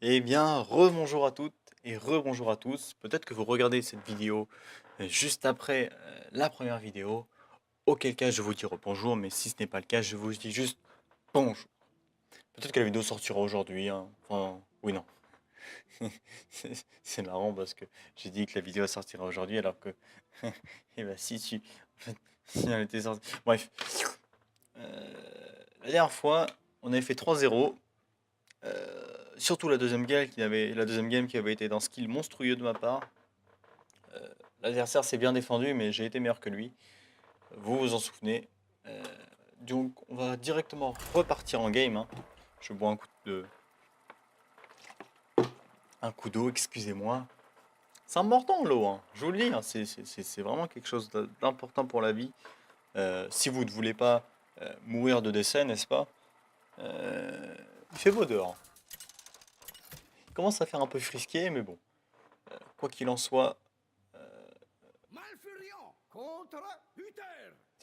Eh bien, rebonjour à toutes et rebonjour à tous. Peut-être que vous regardez cette vidéo juste après la première vidéo, auquel cas je vous dis bonjour, mais si ce n'est pas le cas, je vous dis juste bonjour. Peut-être que la vidéo sortira aujourd'hui, hein. Enfin, oui, non. C'est marrant parce que j'ai dit que la vidéo sortira aujourd'hui alors que, eh ben si, si, en fait, si elle était sortie. Bref, la dernière fois, on avait fait 3-0. Surtout la deuxième game qui avait été d'un skill monstrueux de ma part. L'adversaire s'est bien défendu, mais j'ai été meilleur que lui. Vous vous en souvenez. Euh, donc, on va directement repartir en game, hein. Je bois un coup d'eau, excusez-moi. C'est important l'eau, hein. Je vous le dis, hein. C'est vraiment quelque chose d'important pour la vie. Si vous ne voulez pas mourir de décès, n'est-ce pas? Il fait beau dehors. Il commence à faire un peu frisqué, mais bon. Quoi qu'il en soit, Malfurion contre Uther.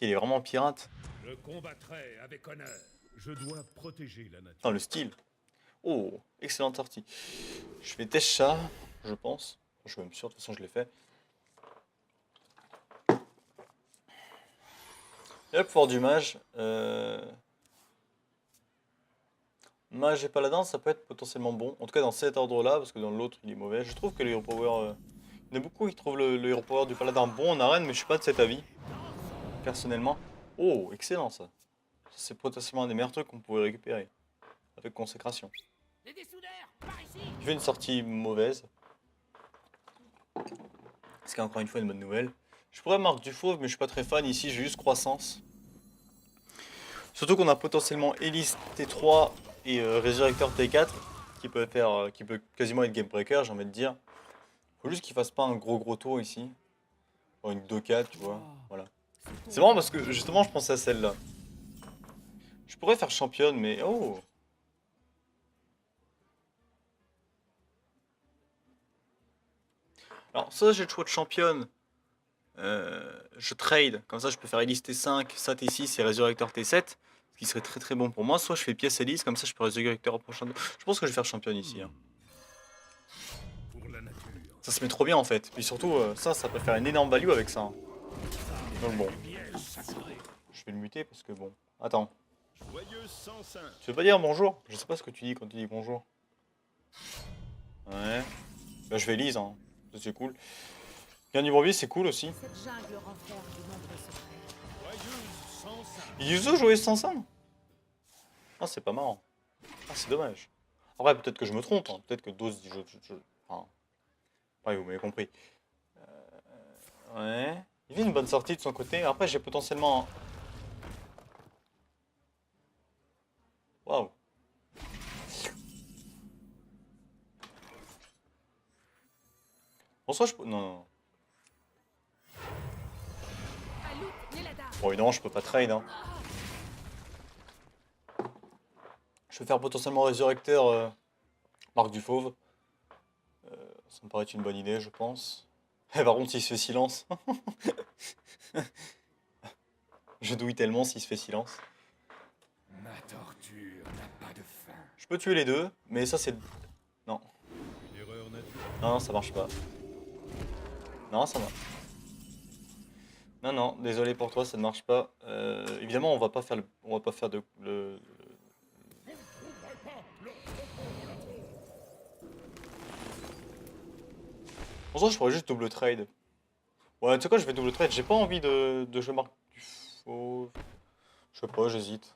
il est vraiment pirate. Je combattrai avec honneur. Je dois protéger la Dans nature. le style. Oh, excellente sortie. Je vais test chat, je pense. Je suis même sûr, de toute façon je l'ai fait. Et le pouvoir du mage. Mage et paladin, ça peut être potentiellement bon. En tout cas dans cet ordre-là, parce que dans l'autre il est mauvais. Je trouve que le hero power... Il y en a beaucoup qui trouvent le hero power du paladin bon en arène, mais je suis pas de cet avis, personnellement. Oh, excellent ça. C'est potentiellement un des meilleurs trucs qu'on pouvait récupérer. Avec consécration. Les dessoudeurs, par ici. Je fais une sortie mauvaise. Ce qui est encore une fois une bonne nouvelle. Je pourrais marque du fauve, mais je suis pas très fan. Ici, j'ai juste croissance. Surtout qu'on a potentiellement Elise T3 et Résurrecteur T4 qui peut quasiment être game breaker, j'ai envie de dire. Faut juste qu'il fasse pas un gros tour ici. Ou une 2-4, tu vois. Voilà. C'est marrant parce que justement, je pensais à celle-là. Je pourrais faire championne, mais oh! Alors, ça, j'ai le choix de championne. Je trade, comme ça je peux faire Elise T5, ça T6 et Résurrecteur T7, ce qui serait très bon pour moi. Soit je fais pièce Elise, comme ça je peux Résurrecteur au prochain. Je pense que je vais faire championne ici, hein. Pour la nature. Ça se met trop bien en fait. Puis surtout, ça peut faire une énorme value avec ça, hein. Donc bon, Miel sacré. je vais le muter parce que bon. Attends, Joyeuse sans sein. tu veux pas dire bonjour? Je sais pas ce que tu dis quand tu dis bonjour. Ouais. Bah je vais Elise, hein. Ça c'est cool. Bien du brebis, c'est cool aussi. Cette jungle renferme de nombreux secrets. Joyeuse sans sein. Yuzu jouer sans ça? Ah, c'est pas marrant. Ah, c'est dommage. En vrai, peut-être que je me trompe, hein. Peut-être que Dose dit Enfin, ouais, vous m'avez compris. Ouais. Il vit une bonne sortie de son côté. Après, j'ai potentiellement... Waouh. Bon, soit je peux... Non, non. Alout Nelada. Bon, évidemment, je peux pas trade, hein. Je vais faire potentiellement Résurrecteur Marque du Fauve. Ça me paraît une bonne idée, je pense. Eh, par contre, s'il se fait silence... Je douille tellement s'il se fait silence. Ma torture n'a pas de fin. Je peux tuer les deux, mais ça, c'est... Non. Une erreur naturelle. Non, ça marche pas. Non, ça marche. Non, désolé pour toi, ça ne marche pas. Évidemment, on va pas faire Pour ça, je pourrais juste double trade. Ouais, tu sais quoi, je vais double trade. J'ai pas envie de jouer marque du fauve. Je sais pas, j'hésite.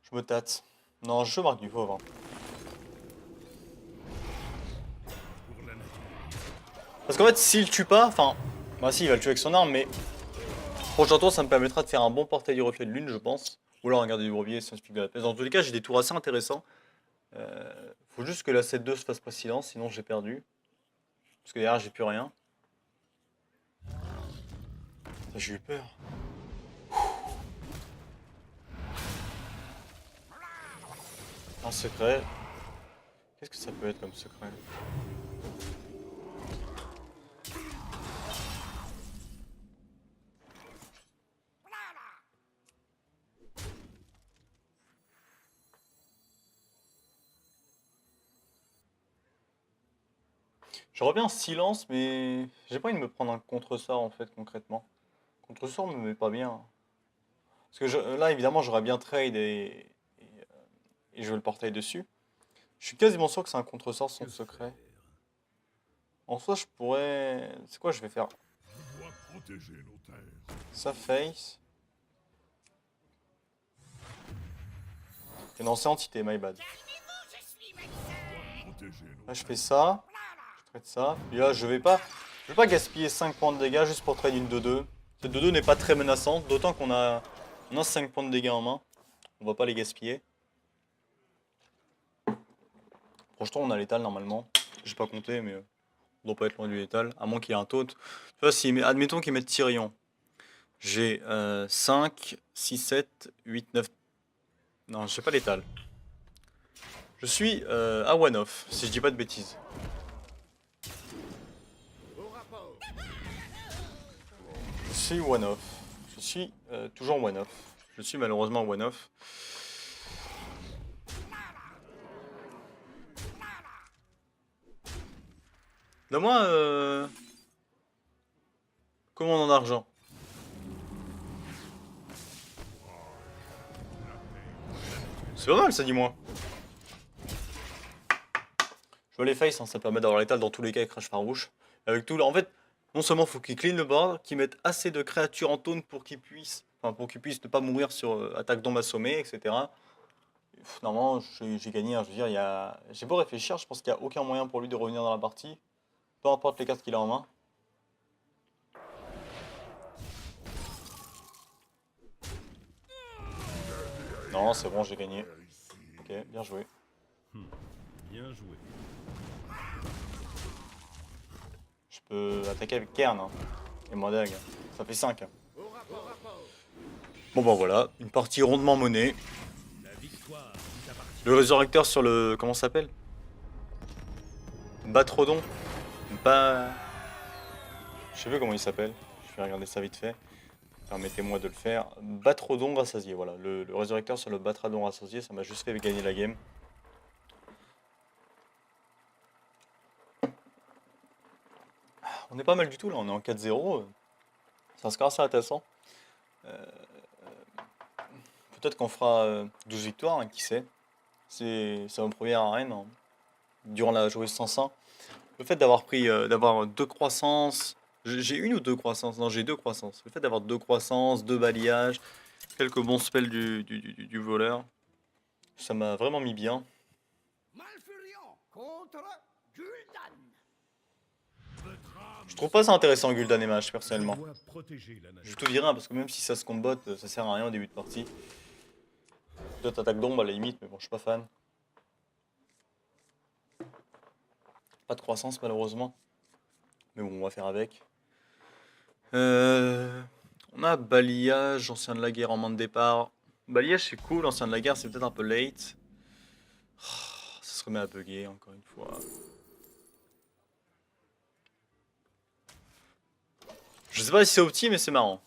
Je me tâte. Non, je joue marque du fauve, hein. Pour la nature. Parce qu'en fait, s'il tue pas, enfin... Bah si, il va le tuer avec son arme, mais... Prochain tour, ça me permettra de faire un bon portail du reflet de lune, je pense. Ou alors un garde du bourbier, scientifique de la peste. Dans tous les cas, j'ai des tours assez intéressants. Faut juste que la 7-2 se fasse pas silence, sinon j'ai perdu. Parce que derrière, j'ai plus rien. J'ai eu peur. Un secret. Qu'est-ce que ça peut être comme secret? J'aurais bien un silence, mais j'ai pas envie de me prendre un contre-sort en fait, concrètement. Contre-sort me met pas bien. Parce que là, évidemment, j'aurais bien trade et jouer le portail dessus. Je suis quasiment sûr que c'est un contre-sort sans secret. En soi, je pourrais. C'est quoi, je vais faire Je dois protéger nos terres. ça face. Et non, c'est entité, my bad. Protéger nos Là, je fais ça. Je trade ça. Et là, je vais pas gaspiller 5 points de dégâts juste pour trade une 2-2. Cette 2-2 n'est pas très menaçante, d'autant on a 5 points de dégâts en main. On va pas les gaspiller. Projeton, on a l'étal normalement. J'ai pas compté, mais on doit pas être loin du létal. À moins qu'il y ait un taunt. Tu vois, admettons qu'ils mettent Tyrion. J'ai 5, 6, 7, 8, 9. Non, j'ai pas l'étal. Je suis à one off, si je dis pas de bêtises. Je suis one off. Je suis toujours one off. Je suis malheureusement one off. Donne-moi commandant d'argent. C'est pas mal ça, dis-moi. Je vois les faces, hein, ça permet d'avoir l'étal dans tous les cas avec Crash Farouche. Avec tout, en fait, non seulement faut qu'il clean le board, qu'il mette assez de créatures en taunt pour qu'il puisse, ne pas mourir sur attaque d'ombre assommée, etc. Normalement, j'ai gagné, hein, je veux dire, j'ai beau réfléchir, je pense qu'il n'y a aucun moyen pour lui de revenir dans la partie. Peu importe les cartes qu'il a en main. Non, c'est bon, j'ai gagné. Ok, bien joué. Bien joué. Je peux attaquer avec Kern. Hein. Et moi dague. Ça fait 5. Bon bah voilà, une partie rondement menée. La victoire vous appartient. Le résurrecteur sur le... Comment ça s'appelle? Batrodon. Bah... Je sais plus comment il s'appelle. Je vais regarder ça vite fait. Permettez-moi de le faire. Batrodon rassasié, voilà. Le résurrecteur sur le Batrodon rassasié, ça m'a juste fait gagner la game. On est pas mal du tout là, on est en 4-0. C'est un score assez intéressant. Peut-être qu'on fera 12 victoires, hein, qui sait. C'est ma première arène hein, durant la joueuse 105. Le fait d'avoir pris d'avoir 2 croissances. J'ai une ou 2 croissances? Non, j'ai 2 croissances. Le fait d'avoir 2 croissances, 2 balayages, quelques bons spells du voleur, ça m'a vraiment mis bien. Malfurion contre Gul'dan. Je trouve pas ça intéressant Gul'dan et Mage Je personnellement. dois protéger la Je nation. vais tout virer hein, parce que même si ça se combat, ça sert à rien au début de partie. Peut-être attaque d'ombre à la limite, mais bon, je suis pas fan. Pas de croissance malheureusement. Mais bon, on va faire avec. On a balayage, ancien de la guerre en main de départ. Balayage c'est cool, ancien de la guerre c'est peut-être un peu late. Ça se remet à bugger encore une fois. Je sais pas si c'est opti mais c'est marrant.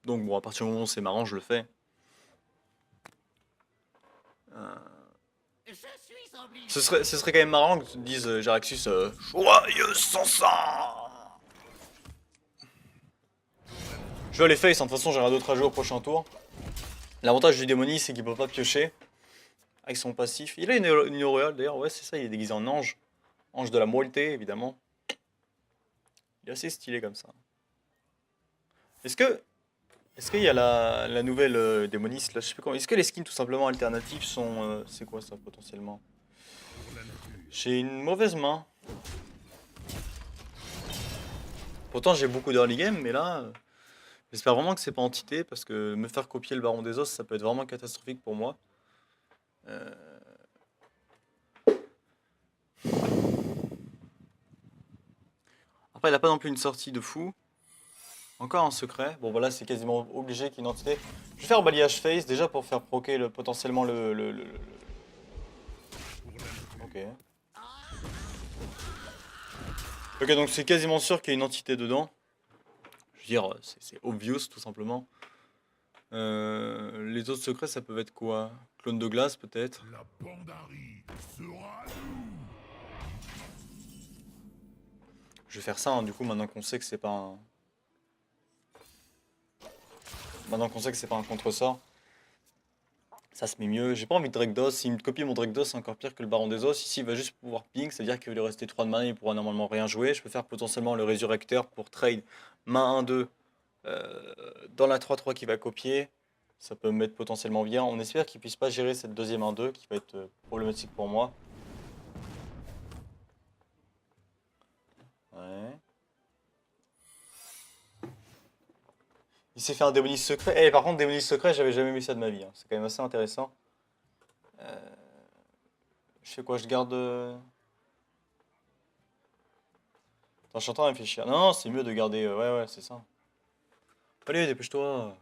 Donc bon, à partir du moment où c'est marrant, je le fais. Je suis obligé. Ce serait quand même marrant que tu te dises Jaraxus joyeux sans sang. Je vais aller face, hein. De toute façon j'ai rien d'autre à jouer au prochain tour. L'avantage du démonie c'est qu'il peut pas piocher avec son passif. Il a une auréole d'ailleurs, ouais c'est ça, il est déguisé en ange. Ange de la moitié évidemment. Il est assez stylé comme ça. Est-ce qu'il y a la nouvelle démoniste là, je sais plus comment. Est-ce que les skins tout simplement alternatifs sont... c'est quoi ça potentiellement? J'ai une mauvaise main. Pourtant j'ai beaucoup d'early game mais là... j'espère vraiment que c'est pas entité parce que me faire copier le baron des os ça peut être vraiment catastrophique pour moi. Après il a pas non plus une sortie de fou. Encore un secret. Bon voilà c'est quasiment obligé qu'il y ait une entité. Je vais faire balayage face déjà pour faire proquer potentiellement Ok. Ok donc c'est quasiment sûr qu'il y a une entité dedans. Je veux dire c'est obvious tout simplement. Les autres secrets ça peut être quoi? Clone de glace peut-être. La Pandarie sera à nous. Je vais faire ça, hein, du coup, maintenant qu'on sait que c'est pas un... Maintenant qu'on sait que c'est pas un contre-sort. Ça se met mieux. J'ai pas envie de Drakdos. S'il me copie mon Drakdos, c'est encore pire que le Baron des Os. Ici, il va juste pouvoir ping, c'est-à-dire qu'il va lui rester 3 de mana, il pourra normalement rien jouer. Je peux faire potentiellement le Résurrecteur pour trade main 1-2 dans la 3-3 qui va copier. Ça peut me mettre potentiellement bien. On espère qu'il puisse pas gérer cette deuxième 1-2 qui va être problématique pour moi. Ouais. Il s'est fait un démoniste secret. Eh, par contre, démoniste secret, j'avais jamais vu ça de ma vie, hein. C'est quand même assez intéressant. Je fais quoi? Je garde. Attends, je suis en train de réfléchir. Non, non, c'est mieux de garder. Ouais, ouais, c'est ça. Allez, dépêche-toi.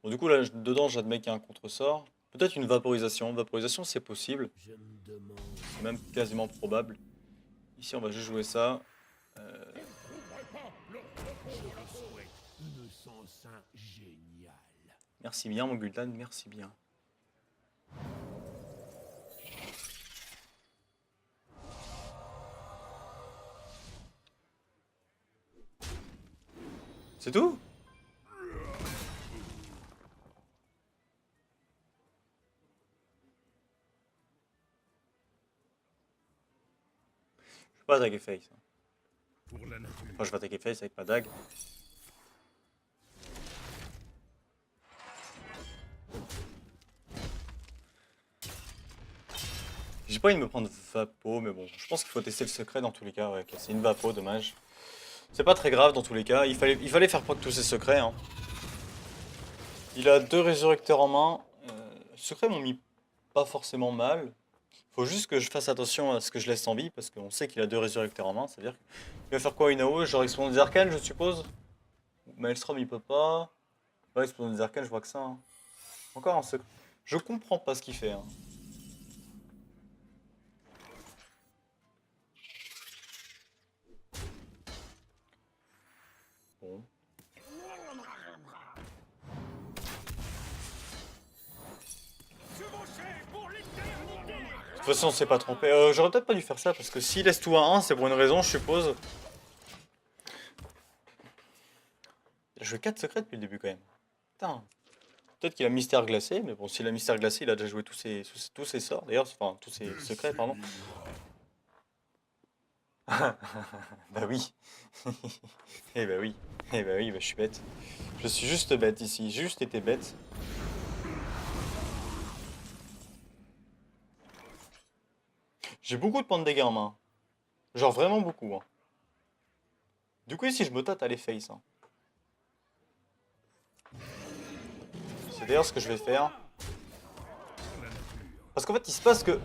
Bon, du coup, là, dedans, j'admets qu'il y a un contre-sort. Peut-être une vaporisation. Vaporisation, c'est possible. Je me demande. C'est même quasiment probable. Ici, on va juste jouer ça. Me sens un génial. Merci bien, mon Gul'dan, merci bien. C'est tout? Je vais pas attaquer Face. Pour la nature. Enfin, je vais attaquer Face avec ma dague. J'ai pas envie de me prendre Vapo, mais bon, je pense qu'il faut tester le secret dans tous les cas. Ouais, ok, c'est une Vapo, dommage. C'est pas très grave dans tous les cas. Il fallait faire proc tous ses secrets, hein. Il a 2 résurrecteurs en main. Secrets m'ont mis pas forcément mal. Faut juste que je fasse attention à ce que je laisse en vie, parce qu'on sait qu'il a 2 résurrecteurs en main. C'est-à-dire qu'il va faire quoi une AOE? Genre explosion des arcanes, je suppose? Maelstrom, il peut pas. Ouais, explosion des arcanes, je vois que ça, hein. Encore un secret. Je comprends pas ce qu'il fait, hein. Bon. De toute façon, on s'est pas trompé. J'aurais peut-être pas dû faire ça, parce que s'il laisse tout à 1, c'est pour une raison, je suppose. Il a joué 4 secrets depuis le début, quand même. Putain. Peut-être qu'il a mystère glacé, mais bon, s'il a mystère glacé, il a déjà joué tous ses sorts, d'ailleurs, enfin, tous ses secrets, pardon. Bah oui. Eh bah oui. Eh bah oui, bah je suis bête. Je suis juste bête ici, j'ai juste été bête. J'ai beaucoup de points de dégâts en main. Genre vraiment beaucoup, hein. Du coup, ici, je me tâte à les face, hein. C'est d'ailleurs ce que je vais faire. Parce qu'en fait, il se passe que...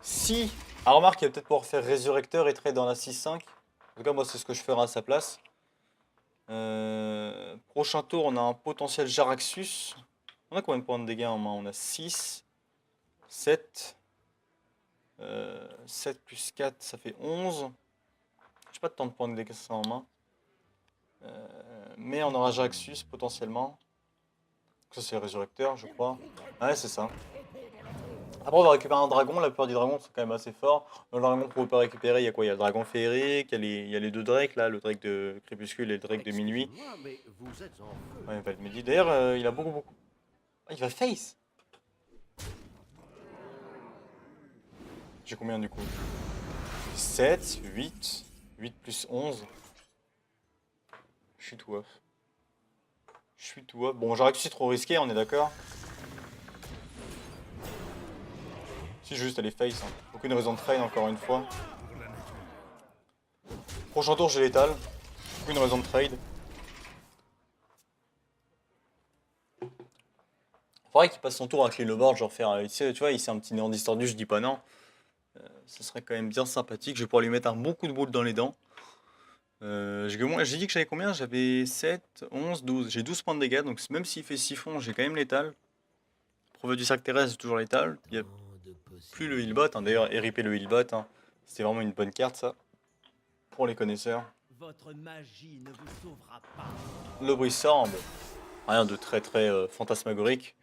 Si... Ah, remarque, il va peut-être pouvoir faire résurrecteur et trade dans la 6-5. En tout cas, moi, c'est ce que je ferai à sa place. Prochain tour, on a un potentiel Jaraxxus. On a combien de points de dégâts en main? On a 6, 7. 7 plus 4, ça fait 11. J'ai pas tant de points de dégâts ça en main. Mais on aura Jaraxxus potentiellement. Ça, c'est résurrecteur, je crois. Ouais, c'est ça. Après, on va récupérer un dragon. La plupart des dragons sont quand même assez forts. Dans le dragon qu'on peut récupérer, il y a quoi? Il y a le dragon féerique, il y a les 2 drakes là, le drake de crépuscule et le drake de minuit. Excusez-moi, mais vous êtes en feu. Ouais, Valmedi. D'ailleurs, il a beaucoup. Ah, il va face. J'ai combien du coup? 7, 8. 8 plus 11. Je suis tout off. Je suis tout off. Bon, Jaraxxus c'est trop risqué, on est d'accord? Si, juste aller face, hein. Aucune raison de trade encore une fois. Prochain tour, j'ai l'étal. Aucune raison de trade. Faudrait qu'il passe son tour à clean le board, genre faire. Tu vois, il c'est un petit néant distordu, je dis pas non. Ça serait quand même bien sympathique. Je vais pouvoir lui mettre un bon coup de boule dans les dents. J'ai dit que j'avais combien? J'avais 7, 11, 12. J'ai 12 points de dégâts, donc même s'il fait siphon, j'ai quand même l'étal. Preuve du sac terrestre, c'est toujours l'étal. Il n'y a plus le healbot, hein. D'ailleurs, RIP le healbot, hein. C'était vraiment une bonne carte, ça. Pour les connaisseurs. Votre magie ne vous sauvera pas. Le bruit sort, bon, rien de très fantasmagorique,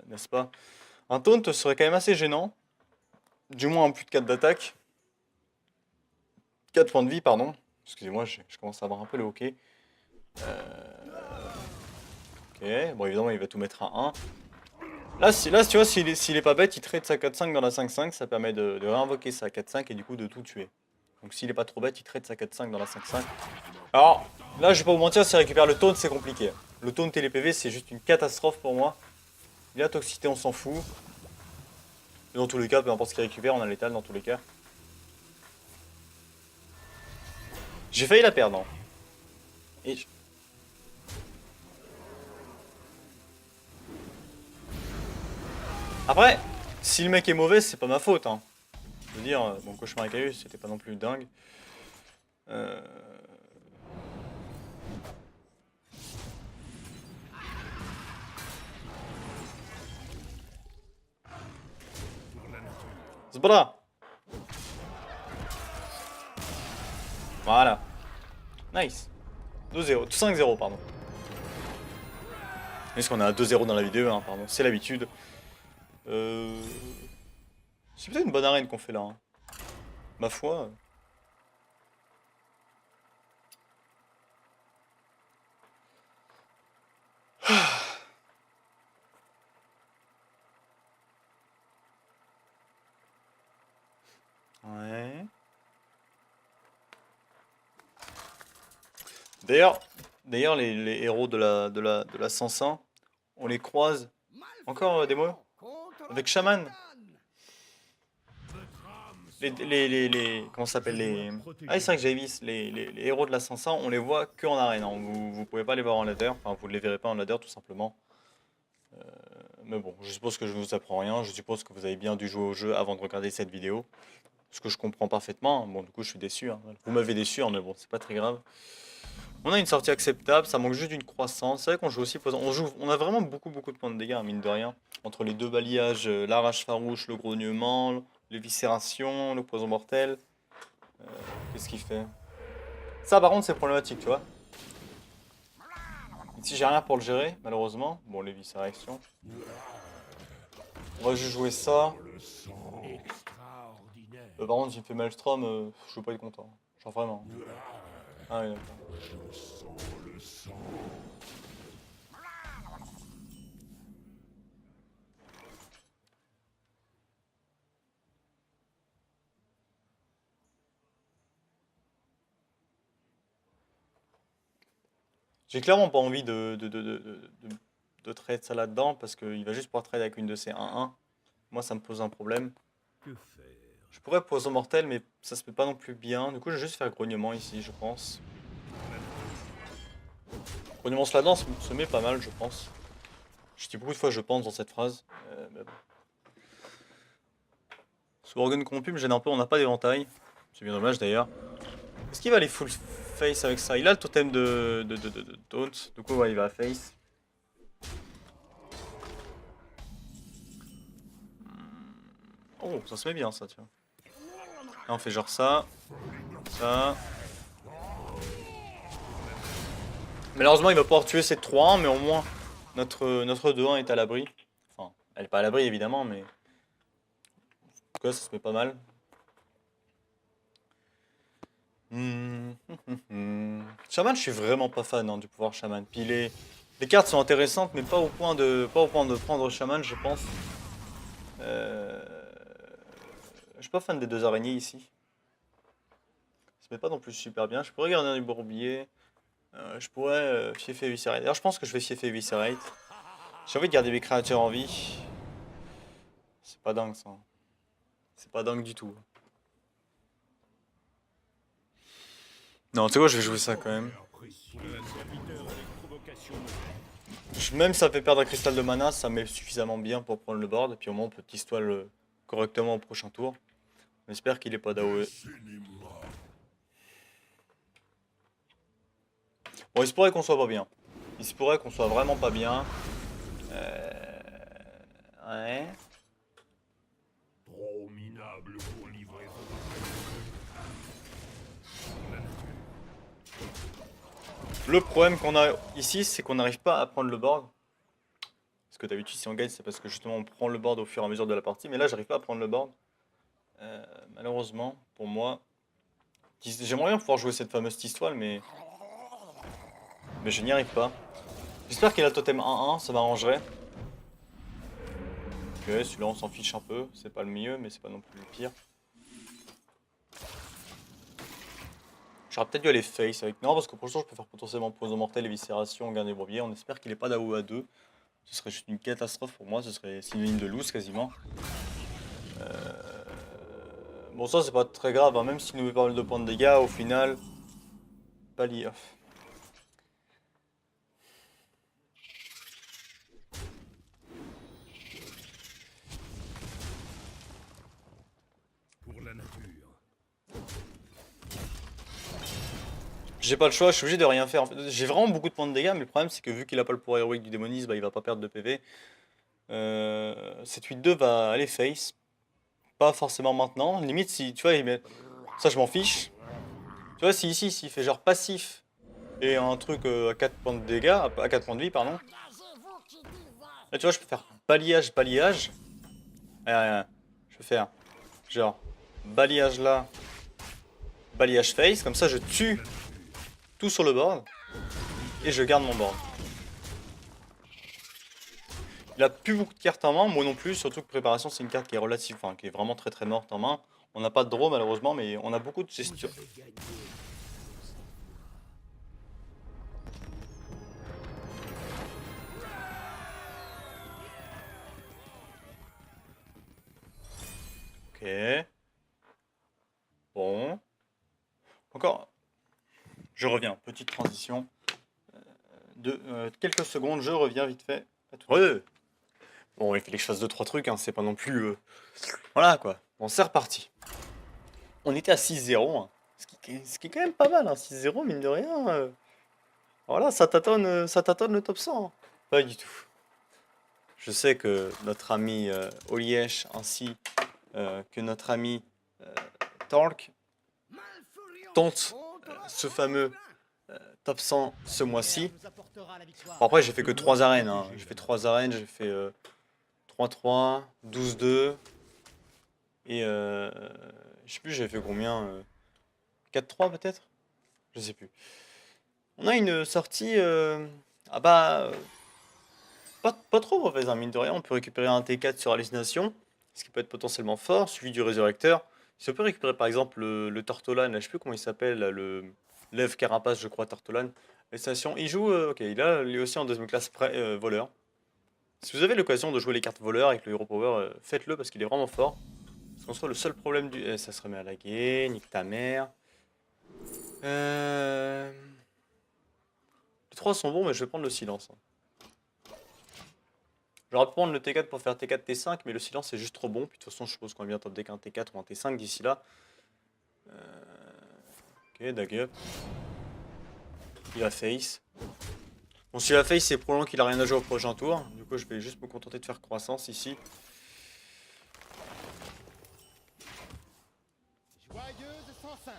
n'est-ce pas? Un taunt serait quand même assez gênant. Du moins en plus de 4 d'attaque. 4 points de vie, pardon. Excusez-moi, je commence à avoir un peu le hockey. Ok, bon évidemment il va tout mettre à 1. Là tu vois, s'il est pas bête, il trade sa 4-5 dans la 5-5, ça permet de réinvoquer sa 4-5 et du coup de tout tuer. Donc s'il est pas trop bête, il trade sa 4-5 dans la 5-5. Alors, là je vais pas vous mentir, s'il récupère le taunt, c'est compliqué. Le taunt et les PV, c'est juste une catastrophe pour moi. La toxicité, on s'en fout. Et dans tous les cas, peu importe ce qu'il récupère, on a l'étal dans tous les cas. J'ai failli la perdre, hein. Et après, si le mec est mauvais, c'est pas ma faute, hein. Je veux dire, mon cauchemar avec Aius, c'était pas non plus dingue. Zbra. Voilà. Nice. 2-0. 5-0, pardon. Est-ce qu'on a 2-0 dans la vidéo, hein, pardon. C'est l'habitude. C'est peut-être une bonne arène qu'on fait là, hein. Ma foi. Ouais. D'ailleurs, les héros de la 105, on les croise. Encore des mots avec Shaman. Comment ça s'appelle les... Ah, c'est vrai que j'avais vu les héros de la 105, on les voit que en arène, hein. Vous pouvez pas les voir en ladder. Enfin, vous ne les verrez pas en ladder tout simplement. Mais bon, je suppose que je ne vous apprends rien. Je suppose que vous avez bien dû jouer au jeu avant de regarder cette vidéo. Ce que je comprends parfaitement. Bon, du coup, je suis déçu, hein. Vous m'avez déçu, hein, mais bon, c'est pas très grave. On a une sortie acceptable, ça manque juste d'une croissance. C'est vrai qu'on joue aussi posant. On a vraiment beaucoup de points de dégâts, hein, mine de rien. Entre les deux balayages, la rage farouche, le grognement, l'éviscération, le poison mortel. Qu'est-ce qu'il fait? Ça, par contre, c'est problématique, tu vois. Ici, j'ai rien pour le gérer, malheureusement. Bon, l'éviscération. On va juste jouer ça. Par contre, s'il me fait Maelstrom, je veux pas être content. Genre vraiment. Ah oui, d'accord. J'ai clairement pas envie de trade ça là-dedans parce qu'il va juste pouvoir trade avec une de ces 1-1. Moi, ça me pose un problème. Que faire? Je pourrais poison mortel, mais ça se fait pas non plus bien. Du coup, je vais juste faire grognement ici, je pense. Grognement Sladan se met pas mal, je pense. Je dis beaucoup de fois je pense dans cette phrase. Mais bon. Sous organe corrompu me gêne un peu, on n'a pas d'éventail. C'est bien dommage d'ailleurs. Est-ce qu'il va aller full face avec ça? Il a le totem de taunt. Du coup, ouais, il va face. Oh, ça se met bien ça, tiens. Là, on fait genre ça. Ça. Malheureusement, il va pouvoir tuer cette 3-1, mais au moins, notre 2-1 est à l'abri. Enfin, elle n'est pas à l'abri, évidemment, mais... En tout cas, ça se met pas mal. Shaman, je suis vraiment pas fan, hein, du pouvoir Shaman. Puis les cartes sont intéressantes, mais pas au point de prendre Shaman, je pense. Je suis pas fan des deux araignées ici. Ça se met pas non plus super bien. Je pourrais garder un bourbier. Je pourrais fieffer Eviscerate. D'ailleurs, je pense que je vais fieffer Eviscerate. J'ai envie de garder mes créatures en vie. C'est pas dingue ça. C'est pas dingue du tout. Non, tu sais quoi, je vais jouer ça quand même. Même si ça fait perdre un cristal de mana, ça met suffisamment bien pour prendre le board. Et puis au moins on peut t'histoire correctement au prochain tour. On espère qu'il est pas d'AOE. Bon, il se pourrait qu'on soit pas bien. Il se pourrait qu'on soit vraiment pas bien. Ouais. Trop minable pour livrer. Le problème qu'on a ici, c'est qu'on n'arrive pas à prendre le board. Parce que d'habitude, si on gagne, c'est parce que justement on prend le board au fur et à mesure de la partie. Mais là, j'arrive pas à prendre le board. Malheureusement, pour moi. J'aimerais bien pouvoir jouer cette fameuse Tistoile, mais je n'y arrive pas. J'espère qu'il a totem 1-1, ça m'arrangerait. Ok, celui-là on s'en fiche un peu, c'est pas le mieux, mais c'est pas non plus le pire. J'aurais peut-être dû aller face avec... Non, parce que pour l'instant je peux faire potentiellement poison mortel, éviscération, garde des brouillés. On espère qu'il est pas d'AO à 2. Ce serait juste une catastrophe pour moi, ce serait synonyme de lose quasiment. Bon, ça c'est pas très grave, hein. Même s'il nous met pas mal de points de dégâts, au final... Pas lié. Pour la nature. J'ai pas le choix, je suis obligé de rien faire. En fait, j'ai vraiment beaucoup de points de dégâts, mais le problème c'est que vu qu'il a pas le pouvoir héroïque du démoniste, bah, il va pas perdre de PV. Cette 8-2 va aller face. Pas forcément maintenant. Limite, si tu vois, ça je m'en fiche. Tu vois, si ici, s'il fait genre passif et un truc à 4 points de dégâts, à 4 points de vie, pardon. Là, tu vois, je peux faire balayage, balayage. Je peux faire genre balayage là, balayage face. Comme ça, je tue tout sur le board et je garde mon board. Il a plus beaucoup de cartes en main, moi non plus, surtout que préparation c'est une carte qui est relative, enfin qui est vraiment très très morte en main. On n'a pas de draw malheureusement, mais on a beaucoup de gestion. Ok. Bon. Encore. Je reviens, petite transition. De quelques secondes, je reviens vite fait. Ouais. Bon, il fallait que je fasse 2-3 trucs, hein, c'est pas non plus... Voilà quoi. Bon, c'est reparti. On était à 6-0, hein, ce qui est quand même pas mal, hein, 6-0, mine de rien. Voilà, ça tâtonne le top 100. Hein. Pas du tout. Je sais que notre ami Oliesh ainsi que notre ami Torque tentent ce fameux top 100 ce mois-ci. Bon, après, j'ai fait que 3 arènes. Hein. J'ai fait 3 arènes, j'ai fait 3-3, 12-2. Et je sais plus, j'ai fait combien 4-3 peut-être. Je sais plus. On a une sortie... ah bah... pas trop mauvaise, hein, mine de rien. On peut récupérer un T4 sur hallucination, ce qui peut être potentiellement fort, suivi du résurrecteur. Si on peut récupérer par exemple le Tortolan, là, je sais plus comment il s'appelle, là, le Lève Carapace, je crois, Tortolan. Hallucination, il joue... ok, il a lui aussi en deuxième classe voleur. Si vous avez l'occasion de jouer les cartes voleurs avec le Hero Power, faites-le parce qu'il est vraiment fort. Parce qu'en soit, le seul problème du... ça se remet à laguer, nique ta mère. Les 3 sont bons, mais je vais prendre le silence. Hein. J'aurais pu prendre le T4 pour faire T4, T5, mais le silence est juste trop bon. Puis de toute façon, je suppose qu'on va bien top deck un T4 ou un T5 d'ici là. Ok, dag up. Il a face. Bon, si la face, c'est probablement qu'il a rien à jouer au prochain tour. Du coup, je vais juste me contenter de faire croissance ici. Joyeuse sans fin.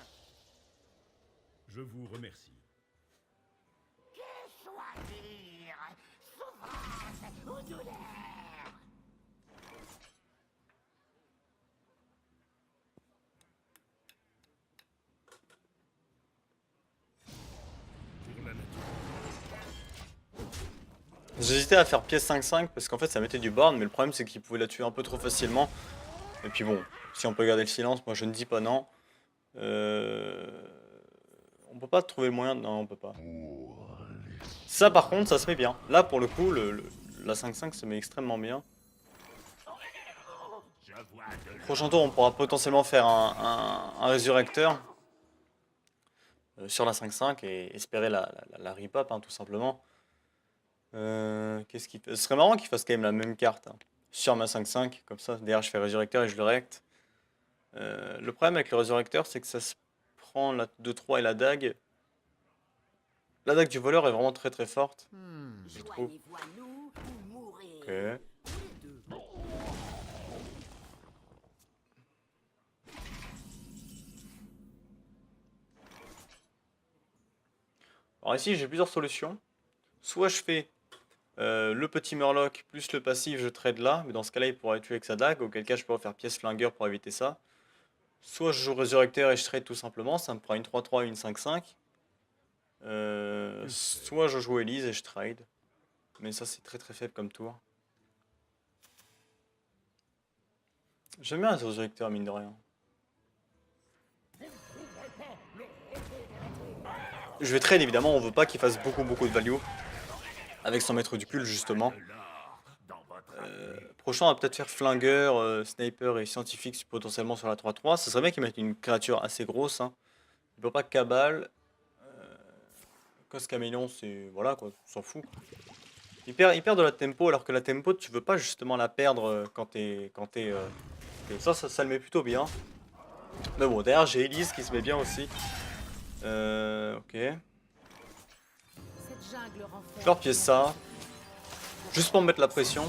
Je vous remercie. Choisir. Souffrance ou douleur. Pour la nature. J'hésitais à faire pièce 5-5 parce qu'en fait ça mettait du board, mais le problème c'est qu'il pouvait la tuer un peu trop facilement. Et puis bon, si on peut garder le silence, moi je ne dis pas non. On peut pas trouver le moyen de... Non, on peut pas. Ça par contre, ça se met bien. Là pour le coup, la 5-5 se met extrêmement bien. Prochain tour, on pourra potentiellement faire un résurrecteur sur la 5-5 et espérer la rip-up, hein, tout simplement. Qu'est-ce qu'il fait? Ce serait marrant qu'il fasse quand même la même carte hein, sur ma 5-5, comme ça. Derrière, je fais résurrecteur et je le recte. Le problème avec le résurrecteur, c'est que ça se prend la 2-3 et la dague. La dague du voleur est vraiment très très forte, je trouve. Ok. Alors ici, j'ai plusieurs solutions. Soit je fais le petit Murloc plus le passif, je trade là. Mais dans ce cas-là, il pourrait tuer avec sa dague. Auquel cas, je pourrais faire pièce flingueur pour éviter ça. Soit je joue Résurrecteur et je trade tout simplement, ça me prend une 3-3 et une 5-5. Soit je joue Elise et je trade. Mais ça c'est très très faible comme tour. J'aime bien les Résurrecteurs mine de rien. Je vais trade évidemment, on veut pas qu'il fasse beaucoup de value. Avec son maître du culte justement. Prochain on va peut-être faire flingueur, sniper et scientifique potentiellement sur la 3-3. Ça serait bien qu'ils mettent une créature assez grosse. Hein. Il peut pas cabale. Cos caméléon c'est... Voilà quoi, on s'en fout. Il perd de la tempo alors que la tempo tu veux pas justement la perdre quand t'es... Ça le met plutôt bien. Mais bon derrière j'ai Elise qui se met bien aussi. Ok. Cette jungle renferme Je leur pièce ça. Juste pour me mettre la pression.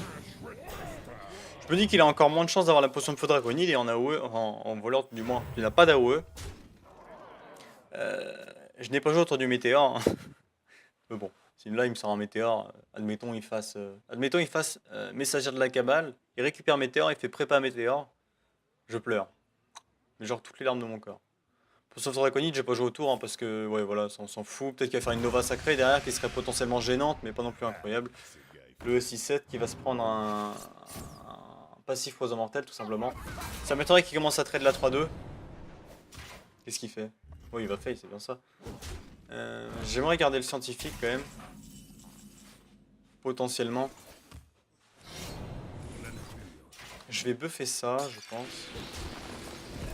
Je me dis qu'il a encore moins de chance d'avoir la potion de feu draconide. Il est en AOE, en voleur du moins. Il n'a pas d'AOE. Je n'ai pas joué autour du météore. Hein. Mais bon, si là il me sort un météore, admettons il fasse messager de la cabale. Il récupère météore, il fait prépa météore. Je pleure. Mais genre toutes les larmes de mon corps. Potion de feu draconide, j'ai pas joué autour hein, parce que ouais voilà, ça on s'en fout. Peut-être qu'il va faire une Nova sacrée derrière qui serait potentiellement gênante, mais pas non plus incroyable. Le E6-7 qui va se prendre un passif poison mortel tout simplement. Ça m'étonnerait qu'il commence à trade la 3-2. Qu'est-ce qu'il fait? Oui, il va fail, c'est bien ça. J'aimerais garder le scientifique quand même. Potentiellement. Je vais buffer ça, je pense.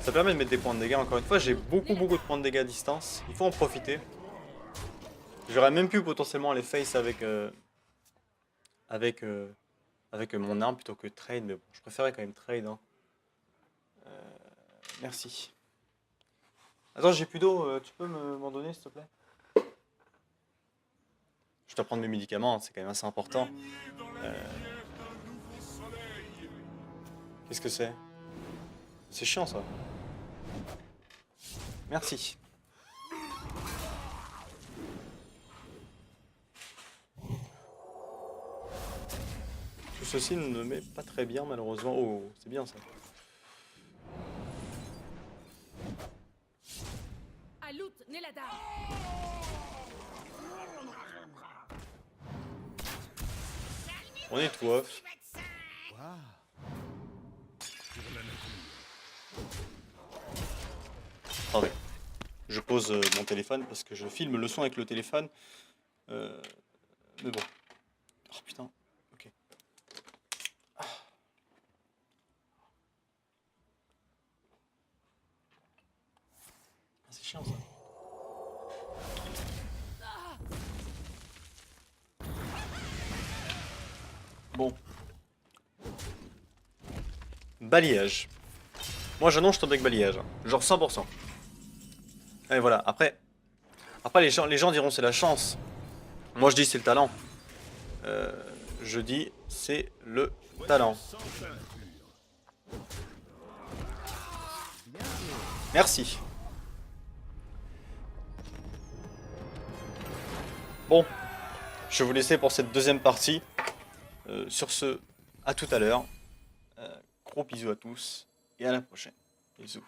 Ça permet de mettre des points de dégâts. Encore une fois, j'ai beaucoup de points de dégâts à distance. Il faut en profiter. J'aurais même pu potentiellement aller face avec mon arme plutôt que trade, mais bon, je préférais quand même trade. Hein. Merci. Attends, j'ai plus d'eau, tu peux m'en donner s'il te plaît? Je dois prendre mes médicaments, hein, c'est quand même assez important. Qu'est-ce que c'est? C'est chiant ça. Merci. Tout ceci ne me met pas très bien malheureusement. Oh, c'est bien ça. Alut Nelada. On est tout off. Attendez. Je pose mon téléphone parce que je filme le son avec le téléphone. Mais bon. Oh putain. Ok. Ah. C'est chiant ça. Bon. Balayage. Moi j'annonce ton deck balayage. Genre 100%. Et voilà. Après les gens diront c'est la chance. Moi je dis c'est le talent. Je dis c'est le talent. Merci. Bon. Je vais vous laisser pour cette deuxième partie. Sur ce, à tout à l'heure. Gros bisous à tous et à la prochaine. Bisous.